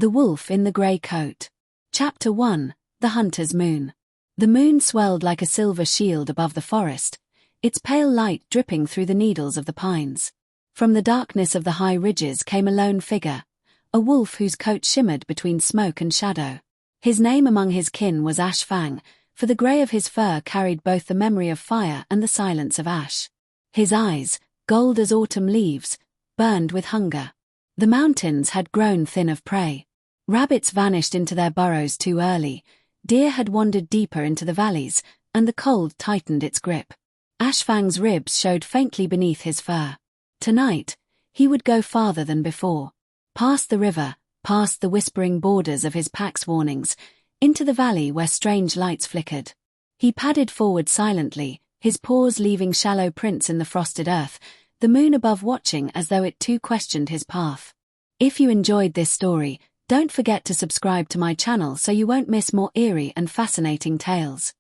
The Wolf in the Grey Coat. Chapter 1. The Hunter's Moon. The moon swelled like a silver shield above the forest, its pale light dripping through the needles of the pines. From the darkness of the high ridges came a lone figure, a wolf whose coat shimmered between smoke and shadow. His name among his kin was Ashfang, for the grey of his fur carried both the memory of fire and the silence of ash. His eyes, gold as autumn leaves, burned with hunger. The mountains had grown thin of prey. Rabbits vanished into their burrows too early, deer had wandered deeper into the valleys, and the cold tightened its grip. Ashfang's ribs showed faintly beneath his fur. Tonight, he would go farther than before. Past the river, past the whispering borders of his pack's warnings, into the valley where strange lights flickered. He padded forward silently, his paws leaving shallow prints in the frosted earth, the moon above watching as though it too questioned his path. If you enjoyed this story, don't forget to subscribe to my channel so you won't miss more eerie and fascinating tales.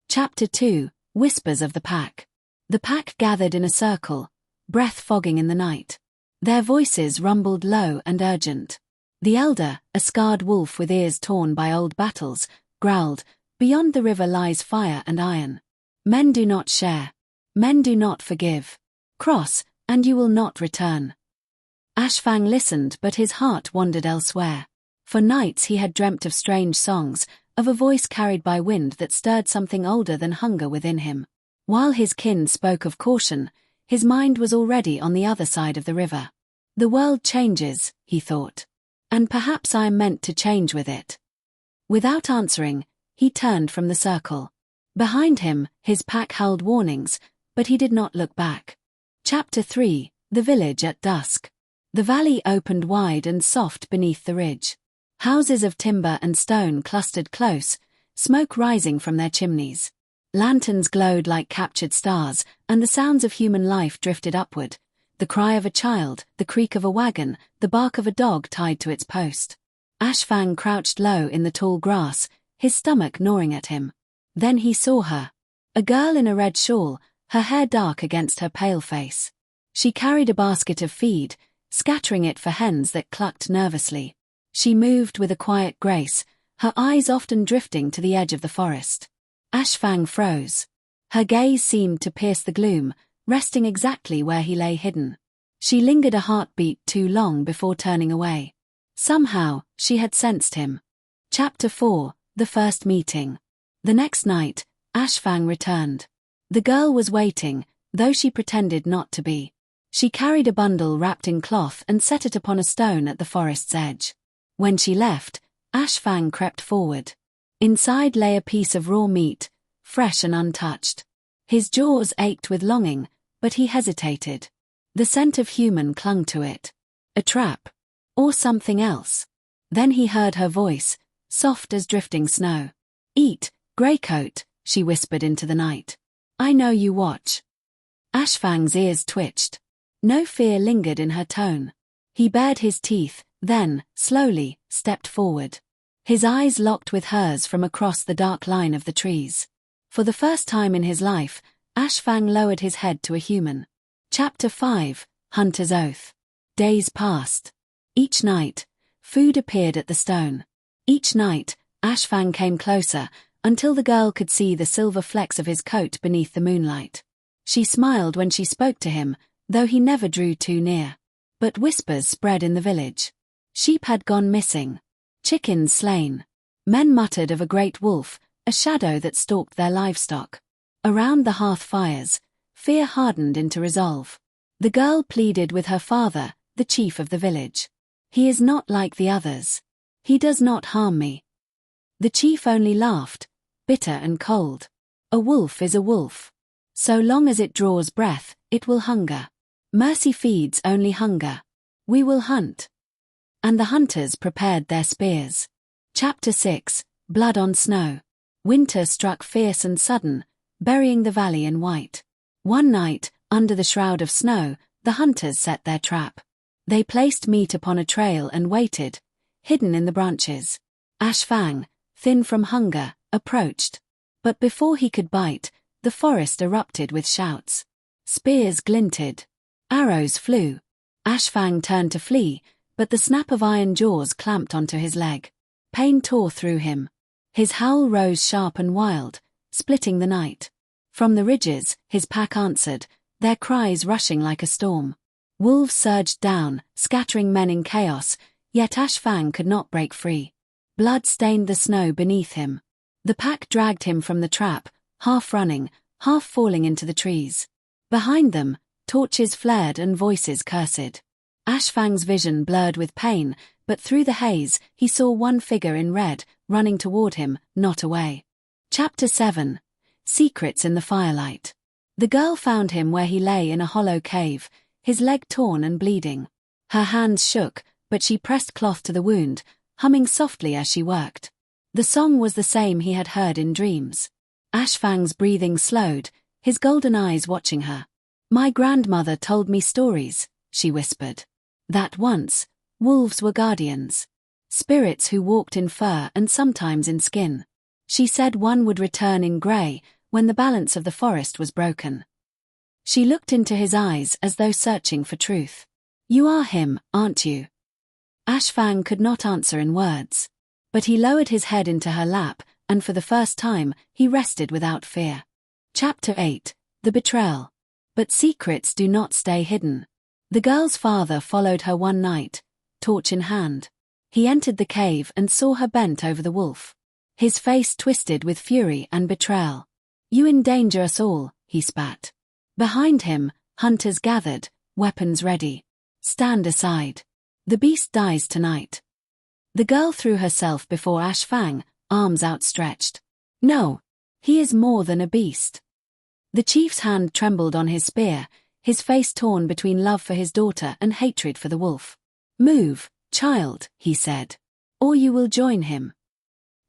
Chapter 2. Whispers of the Pack. The pack gathered in a circle, breath fogging in the night. Their voices rumbled low and urgent. The elder, a scarred wolf with ears torn by old battles, growled, "Beyond the river lies fire and iron. Men do not share. Men do not forgive. Cross, and you will not return." Ashfang listened, but his heart wandered elsewhere. For nights he had dreamt of strange songs, of a voice carried by wind that stirred something older than hunger within him. While his kin spoke of caution, his mind was already on the other side of the river. The world changes, he thought. And perhaps I am meant to change with it. Without answering, he turned from the circle. Behind him, his pack howled warnings, but he did not look back. Chapter 3. The Village at Dusk. The valley opened wide and soft beneath the ridge. Houses of timber and stone clustered close, smoke rising from their chimneys. Lanterns glowed like captured stars, and the sounds of human life drifted upward. The cry of a child, the creak of a wagon, the bark of a dog tied to its post. Ashfang crouched low in the tall grass, his stomach gnawing at him. Then he saw her. A girl in a red shawl, her hair dark against her pale face. She carried a basket of feed, scattering it for hens that clucked nervously. She moved with a quiet grace, her eyes often drifting to the edge of the forest. Ashfang froze. Her gaze seemed to pierce the gloom, resting exactly where he lay hidden. She lingered a heartbeat too long before turning away. Somehow, she had sensed him. Chapter 4. The First Meeting. The next night, Ashfang returned. The girl was waiting, though she pretended not to be. She carried a bundle wrapped in cloth and set it upon a stone at the forest's edge. When she left, Ashfang crept forward. Inside lay a piece of raw meat, fresh and untouched. His jaws ached with longing, but he hesitated. The scent of human clung to it. A trap. Or something else. Then he heard her voice, soft as drifting snow. "Eat, Greycoat," she whispered into the night. "I know you watch." Ashfang's ears twitched. No fear lingered in her tone. He bared his teeth, then, slowly, stepped forward. His eyes locked with hers from across the dark line of the trees. For the first time in his life, Ashfang lowered his head to a human. Chapter 5. Hunter's Oath. Days passed. Each night, food appeared at the stone. Each night, Ashfang came closer, until the girl could see the silver flecks of his coat beneath the moonlight. She smiled when she spoke to him, though he never drew too near. But whispers spread in the village. Sheep had gone missing. Chickens slain. Men muttered of a great wolf, a shadow that stalked their livestock. Around the hearth fires, fear hardened into resolve. The girl pleaded with her father, the chief of the village. "He is not like the others. He does not harm me." The chief only laughed, bitter and cold. "A wolf is a wolf. So long as it draws breath, it will hunger. Mercy feeds only hunger. We will hunt." And the hunters prepared their spears. Chapter 6. Blood on Snow. Winter struck fierce and sudden, burying the valley in white. One night, under the shroud of snow, the hunters set their trap. They placed meat upon a trail and waited, hidden in the branches. Ashfang, thin from hunger, approached. But before he could bite, the forest erupted with shouts. Spears glinted. Arrows flew. Ashfang turned to flee, but the snap of iron jaws clamped onto his leg. Pain tore through him. His howl rose sharp and wild, splitting the night. From the ridges, his pack answered, their cries rushing like a storm. Wolves surged down, scattering men in chaos, yet Ashfang could not break free. Blood stained the snow beneath him. The pack dragged him from the trap, half running, half falling into the trees. Behind them, torches flared and voices cursed. Ashfang's vision blurred with pain, but through the haze, he saw one figure in red, running toward him, not away. Chapter 7. Secrets in the Firelight. The girl found him where he lay in a hollow cave, his leg torn and bleeding. Her hands shook, but she pressed cloth to the wound, humming softly as she worked. The song was the same he had heard in dreams. Ashfang's breathing slowed, his golden eyes watching her. "My grandmother told me stories," she whispered. "That once, wolves were guardians. Spirits who walked in fur and sometimes in skin. She said one would return in grey, when the balance of the forest was broken." She looked into his eyes as though searching for truth. "You are him, aren't you?" Ashfang could not answer in words. But he lowered his head into her lap, and for the first time, he rested without fear. Chapter 8. The Betrayal. But secrets do not stay hidden. The girl's father followed her one night, torch in hand. He entered the cave and saw her bent over the wolf. His face twisted with fury and betrayal. "You endanger us all," he spat. Behind him, hunters gathered, weapons ready. "Stand aside. The beast dies tonight." The girl threw herself before Ashfang, arms outstretched. "No, he is more than a beast." The chief's hand trembled on his spear, his face torn between love for his daughter and hatred for the wolf. "Move, child," he said, "or you will join him."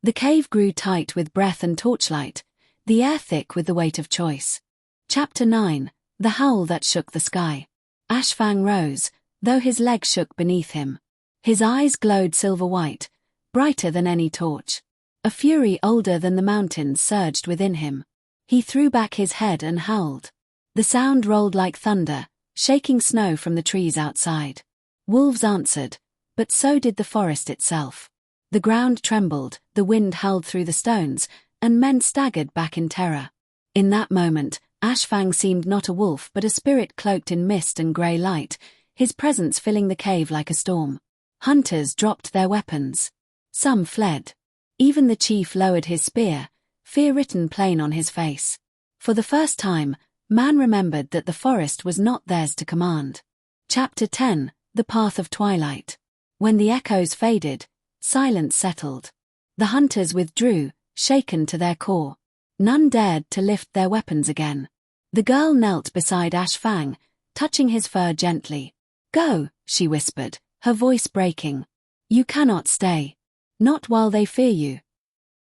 The cave grew tight with breath and torchlight, the air thick with the weight of choice. Chapter 9. The Howl That Shook the Sky. Ashfang rose, though his legs shook beneath him. His eyes glowed silver-white, brighter than any torch. A fury older than the mountains surged within him. He threw back his head and howled. The sound rolled like thunder, shaking snow from the trees outside. Wolves answered, but so did the forest itself. The ground trembled, the wind howled through the stones, and men staggered back in terror. In that moment, Ashfang seemed not a wolf but a spirit cloaked in mist and grey light, his presence filling the cave like a storm. Hunters dropped their weapons. Some fled. Even the chief lowered his spear, fear written plain on his face. For the first time, man remembered that the forest was not theirs to command. Chapter 10. The Path of Twilight. When the echoes faded, silence settled. The hunters withdrew, shaken to their core. None dared to lift their weapons again. The girl knelt beside Ashfang, touching his fur gently. "Go," she whispered, her voice breaking. "You cannot stay. Not while they fear you."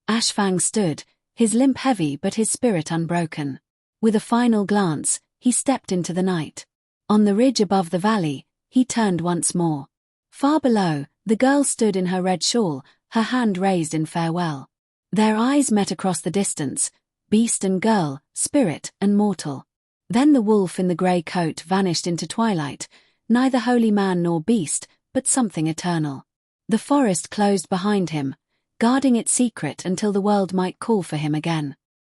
Ashfang stood, his limp heavy but his spirit unbroken. With a final glance, he stepped into the night. On the ridge above the valley, he turned once more. Far below, the girl stood in her red shawl, her hand raised in farewell. Their eyes met across the distance, beast and girl, spirit and mortal. Then the wolf in the grey coat vanished into twilight, neither holy man nor beast, but something eternal. The forest closed behind him, guarding its secret until the world might call for him again.